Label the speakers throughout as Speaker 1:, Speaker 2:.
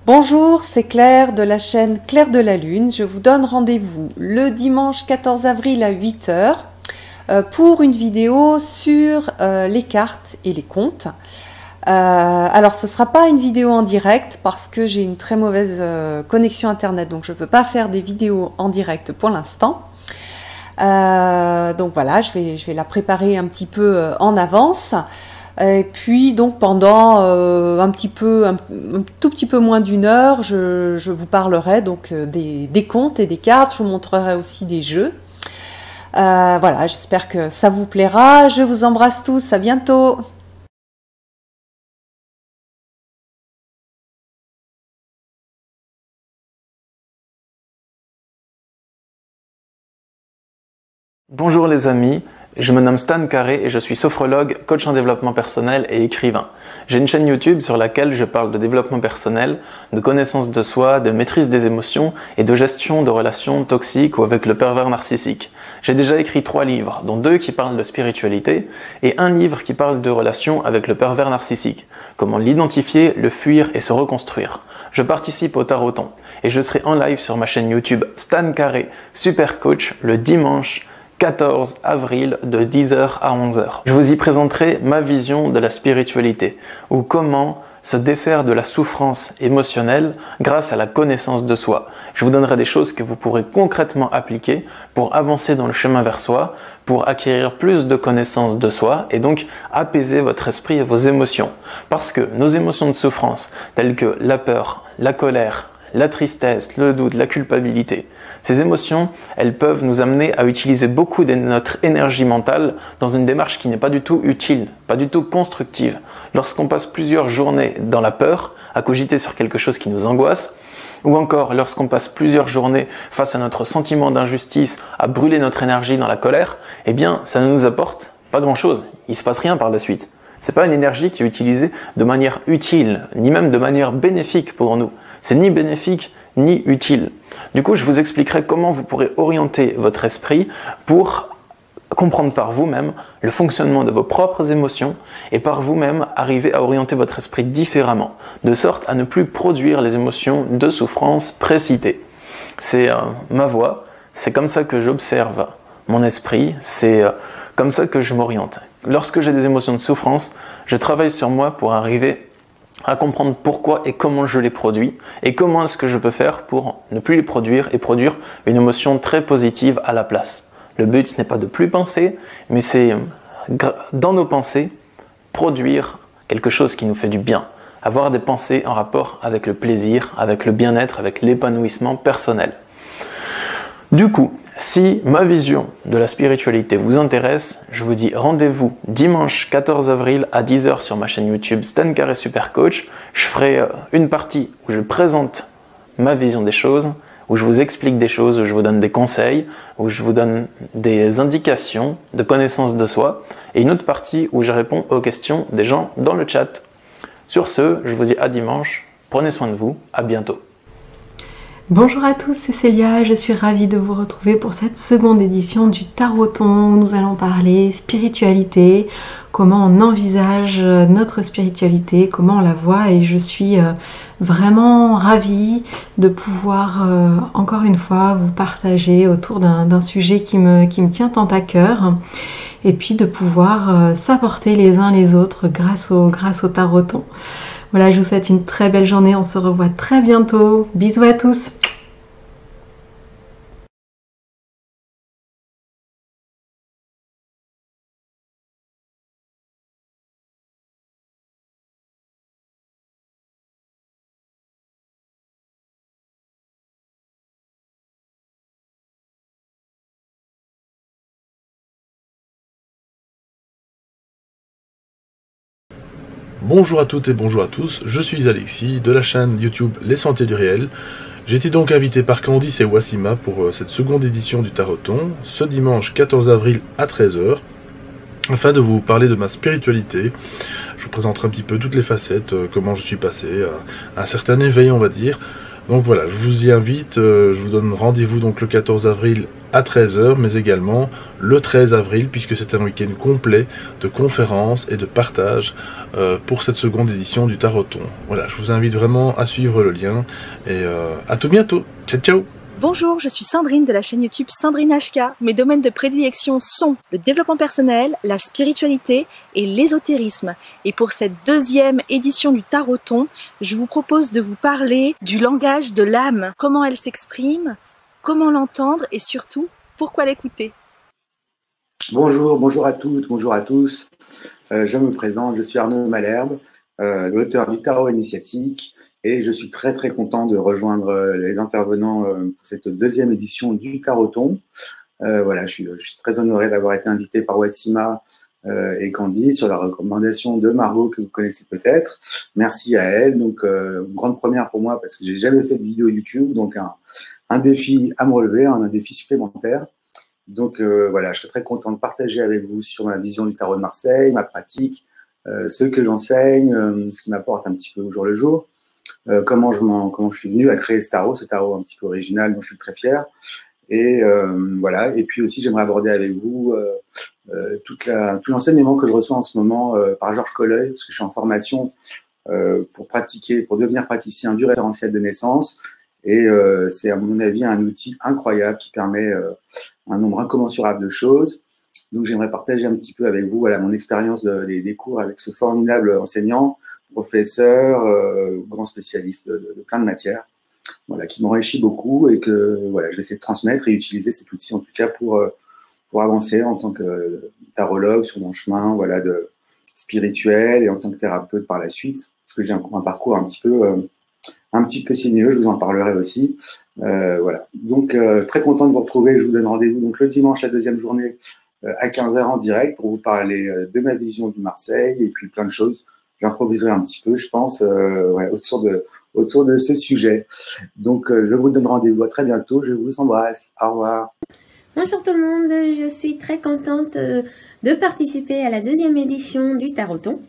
Speaker 1: Bonjour, c'est Claire de la chaîne Claire de la Lune. Je vous donne rendez-vous le dimanche 14 avril à 8 h pour une vidéo sur les cartes et les comptes. Alors ce ne sera pas une vidéo en direct parce que j'ai une très mauvaise connexion internet, donc je ne peux pas faire des vidéos en direct pour l'instant. Donc voilà, je vais la préparer un petit peu en avance. Et puis donc pendant un tout petit peu moins d'une heure, je vous parlerai donc des comptes et des cartes. Je vous montrerai aussi des jeux. Voilà, j'espère que ça vous plaira. Je vous embrasse tous, à bientôt.
Speaker 2: Bonjour les amis, je me nomme Stan Carré et je suis sophrologue, coach en développement personnel et écrivain. J'ai une chaîne YouTube sur laquelle je parle de développement personnel, de connaissance de soi, de maîtrise des émotions et de gestion de relations toxiques ou avec le pervers narcissique. J'ai déjà écrit 3 livres, dont 2 qui parlent de spiritualité et un livre qui parle de relations avec le pervers narcissique. Comment l'identifier, le fuir et se reconstruire. Je participe au Taroton et je serai en live sur ma chaîne YouTube Stan Carré Super Coach le dimanche 14 avril de 10 h à 11 h. Je vous y présenterai ma vision de la spiritualité, ou comment se défaire de la souffrance émotionnelle grâce à la connaissance de soi. Je vous donnerai des choses que vous pourrez concrètement appliquer pour avancer dans le chemin vers soi, pour acquérir plus de connaissances de soi et donc apaiser votre esprit et vos émotions. Parce que nos émotions de souffrance, telles que la peur, la colère, la tristesse, le doute, la culpabilité. Ces émotions, elles peuvent nous amener à utiliser beaucoup de notre énergie mentale dans une démarche qui n'est pas du tout utile, pas du tout constructive. Lorsqu'on passe plusieurs journées dans la peur, à cogiter sur quelque chose qui nous angoisse, ou encore lorsqu'on passe plusieurs journées face à notre sentiment d'injustice, à brûler notre énergie dans la colère, eh bien, ça ne nous apporte pas grand-chose. Il ne se passe rien par la suite. C'est pas une énergie qui est utilisée de manière utile, ni même de manière bénéfique pour nous. C'est ni bénéfique ni utile. Du coup, je vous expliquerai comment vous pourrez orienter votre esprit pour comprendre par vous-même le fonctionnement de vos propres émotions et par vous-même arriver à orienter votre esprit différemment, de sorte à ne plus produire les émotions de souffrance précitées. C'est ma voie, c'est comme ça que j'observe mon esprit, c'est comme ça que je m'oriente. Lorsque j'ai des émotions de souffrance, je travaille sur moi pour arriver à comprendre pourquoi et comment je les produis et comment est-ce que je peux faire pour ne plus les produire et produire une émotion très positive à la place. Le but, ce n'est pas de plus penser, mais c'est dans nos pensées, produire quelque chose qui nous fait du bien. Avoir des pensées en rapport avec le plaisir, avec le bien-être, avec l'épanouissement personnel. Du coup, si ma vision de la spiritualité vous intéresse, je vous dis rendez-vous dimanche 14 avril à 10 h sur ma chaîne YouTube Stan Carré Super Coach. Je ferai une partie où je présente ma vision des choses, où je vous explique des choses, où je vous donne des conseils, où je vous donne des indications de connaissance de soi, et une autre partie où je réponds aux questions des gens dans le chat. Sur ce, je vous dis à dimanche, prenez soin de vous, à bientôt.
Speaker 3: Bonjour à tous, c'est Célia, je suis ravie de vous retrouver pour cette seconde édition du Taroton où nous allons parler spiritualité, comment on envisage notre spiritualité, comment on la voit, et je suis vraiment ravie de pouvoir encore une fois vous partager autour d'un sujet qui me tient tant à cœur, et puis de pouvoir s'apporter les uns les autres grâce au Taroton. Voilà, je vous souhaite une très belle journée, on se revoit très bientôt, bisous à tous.
Speaker 4: Bonjour à toutes et bonjour à tous, je suis Alexis de la chaîne YouTube Les Sentiers du Réel. J'ai été donc invité par Candice et Wassima pour cette seconde édition du Taroton, ce dimanche 14 avril à 13 h, afin de vous parler de ma spiritualité. Je vous présenterai un petit peu toutes les facettes, comment je suis passé à un certain éveil, on va dire. Donc voilà, je vous y invite, je vous donne rendez-vous donc le 14 avril à 13 h, mais également le 13 avril, puisque c'est un week-end complet de conférences et de partage pour cette seconde édition du Taroton. Voilà, je vous invite vraiment à suivre le lien, et à tout bientôt. Ciao, ciao.
Speaker 5: Bonjour, je suis Sandrine de la chaîne YouTube Sandrine HK. Mes domaines de prédilection sont le développement personnel, la spiritualité et l'ésotérisme. Et pour cette deuxième édition du Taroton, je vous propose de vous parler du langage de l'âme, comment elle s'exprime, comment l'entendre et surtout, pourquoi l'écouter.
Speaker 6: Bonjour à toutes, bonjour à tous. Je me présente, je suis Arnaud Malherbe, l'auteur du Tarot initiatique, et je suis très content de rejoindre les intervenants pour cette deuxième édition du Taroton. Voilà, je suis très honoré d'avoir été invité par Wassima et Candy sur la recommandation de Margot que vous connaissez peut-être. Merci à elle. Donc, une grande première pour moi parce que j'ai jamais fait de vidéo YouTube, donc un défi à me relever, un défi supplémentaire. Donc voilà, je serais très content de partager avec vous sur ma vision du tarot de Marseille, ma pratique, ce que j'enseigne, ce qui m'apporte un petit peu au jour le jour, comment je suis venu à créer ce tarot un petit peu original dont je suis très fier. Et voilà. Et puis aussi, j'aimerais aborder avec vous tout l'enseignement que je reçois en ce moment par Georges Colleuil, parce que je suis en formation pour devenir praticien du référentiel de naissance. Et c'est à mon avis un outil incroyable qui permet un nombre incommensurable de choses. Donc j'aimerais partager un petit peu avec vous mon expérience des cours avec ce formidable enseignant, professeur, grand spécialiste de plein de matières, voilà, qui m'enrichit beaucoup et que voilà, je vais essayer de transmettre et utiliser cet outil en tout cas pour avancer en tant que tarologue sur mon chemin, voilà, de spirituel, et en tant que thérapeute par la suite, parce que j'ai un parcours un petit peu sinueux, je vous en parlerai aussi. Voilà. Donc très content de vous retrouver. Je vous donne rendez-vous donc le dimanche, la deuxième journée, à 15 h en direct pour vous parler de ma vision du Marseille et puis plein de choses. J'improviserai un petit peu, je pense, autour de ce sujet. Donc je vous donne rendez-vous à très bientôt. Je vous embrasse. Au revoir.
Speaker 7: Bonjour tout le monde, je suis très contente de participer à la deuxième édition du Taroton.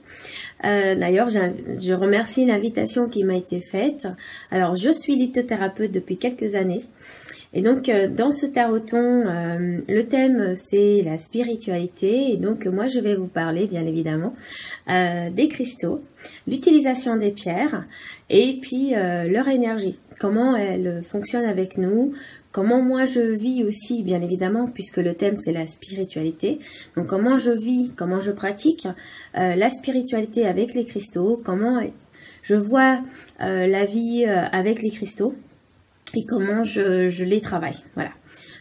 Speaker 7: D'ailleurs, je remercie l'invitation qui m'a été faite. Alors, je suis lithothérapeute depuis quelques années. Et donc, dans ce Taroton, le thème, c'est la spiritualité. Et donc, moi, je vais vous parler, bien évidemment, des cristaux, l'utilisation des pierres et puis leur énergie. Comment elles fonctionnent avec nous, comment moi je vis aussi, bien évidemment, puisque le thème c'est la spiritualité. Donc comment je vis, comment je pratique la spiritualité avec les cristaux, comment je vois la vie avec les cristaux et comment je les travaille. Voilà.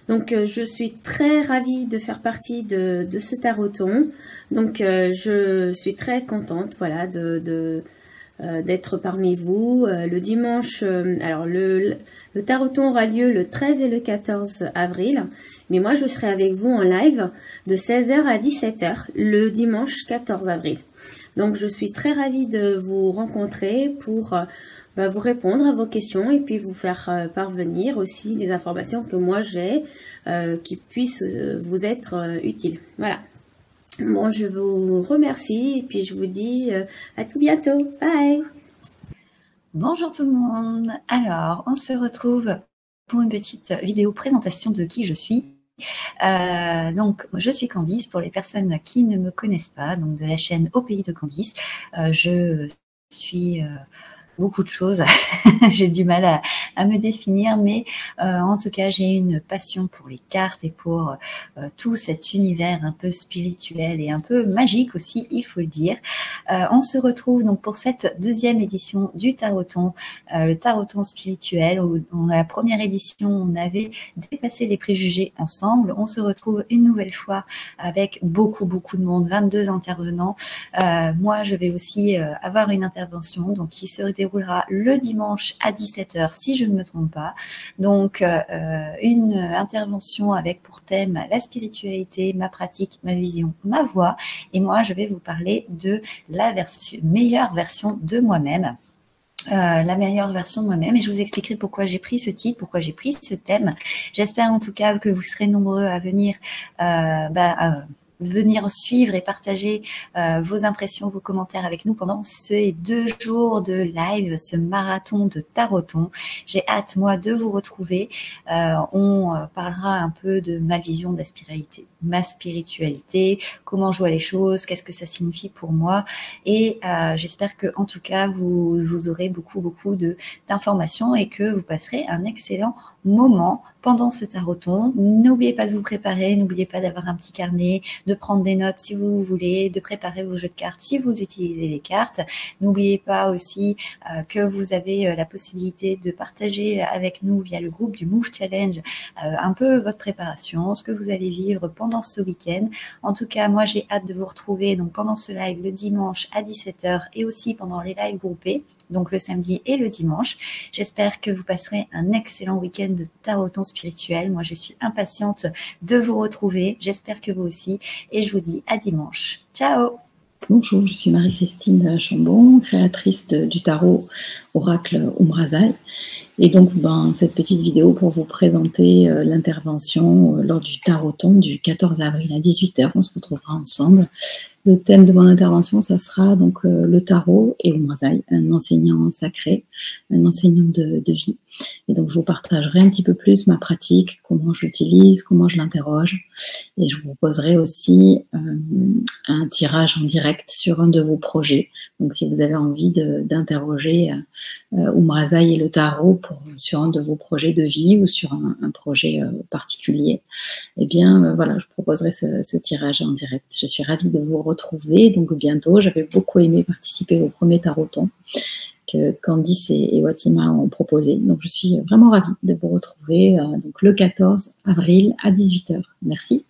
Speaker 7: Donc je suis très ravie de faire partie de ce Taroton. Donc je suis très contente, voilà, d'être parmi vous. Le dimanche, alors le Taroton aura lieu le 13 et le 14 avril, mais moi je serai avec vous en live de 16 h à 17 h le dimanche 14 avril. Donc je suis très ravie de vous rencontrer pour vous répondre à vos questions et puis vous faire parvenir aussi des informations que moi j'ai qui puissent vous être utiles. Voilà. Bon, je vous remercie et puis je vous dis à tout bientôt. Bye!
Speaker 8: Bonjour tout le monde. Alors, on se retrouve pour une petite vidéo présentation de qui je suis. Donc, je suis Candice, pour les personnes qui ne me connaissent pas, donc de la chaîne Au Pays de Candice. Je suis beaucoup de choses. J'ai du mal à me définir, mais en tout cas, j'ai une passion pour les cartes et pour tout cet univers un peu spirituel et un peu magique aussi, il faut le dire. On se retrouve donc pour cette deuxième édition du Taroton, le Taroton spirituel, où dans la première édition, on avait dépassé les préjugés ensemble. On se retrouve une nouvelle fois avec beaucoup de monde, 22 intervenants. Moi, je vais aussi avoir une intervention donc qui se déroulera le dimanche à 17h, si je ne me trompe pas. Donc, une intervention avec pour thème la spiritualité, ma pratique, ma vision, ma voix. Et moi, je vais vous parler de la meilleure version de moi-même. La meilleure version de moi-même, et je vous expliquerai pourquoi j'ai pris ce titre, pourquoi j'ai pris ce thème. J'espère en tout cas que vous serez nombreux à venir venir suivre et partager vos impressions, vos commentaires avec nous pendant ces 2 jours de live, ce marathon de Taroton. J'ai hâte, moi, de vous retrouver. On parlera un peu de ma vision de la spiritualité, comment je vois les choses, qu'est-ce que ça signifie pour moi. Et j'espère que, en tout cas, vous aurez beaucoup d'informations et que vous passerez un excellent moment pendant ce Taroton. N'oubliez pas de vous préparer, n'oubliez pas d'avoir un petit carnet, de prendre des notes si vous voulez, de préparer vos jeux de cartes si vous utilisez les cartes. N'oubliez pas aussi que vous avez la possibilité de partager avec nous via le groupe du Move Challenge un peu votre préparation, ce que vous allez vivre pendant ce week-end. En tout cas, moi j'ai hâte de vous retrouver donc pendant ce live le dimanche à 17h et aussi pendant les lives groupés, donc le samedi et le dimanche. J'espère que vous passerez un excellent week-end de Taroton spirituel. Moi, je suis impatiente de vous retrouver. J'espère que vous aussi. Et je vous dis à dimanche. Ciao!
Speaker 9: Bonjour, je suis Marie-Christine Chambon, créatrice du tarot Oracle Umrazai. Et donc, cette petite vidéo pour vous présenter l'intervention lors du Taroton du 14 avril à 18h. On se retrouvera ensemble. Le thème de mon intervention, ça sera donc le tarot et Umrazai, un enseignant sacré, un enseignant de vie. Et donc, je vous partagerai un petit peu plus ma pratique, comment je l'utilise, comment je l'interroge. Et je vous proposerai aussi un tirage en direct sur un de vos projets. Donc, si vous avez envie d'interroger Umrazai et le tarot sur un de vos projets de vie ou sur un projet particulier, eh bien, voilà, je proposerai ce tirage en direct. Je suis ravie de vous retrouver, donc bientôt. J'avais beaucoup aimé participer au premier Taroton que Candice et Wassima ont proposé. Donc, je suis vraiment ravie de vous retrouver donc le 14 avril à 18h. Merci.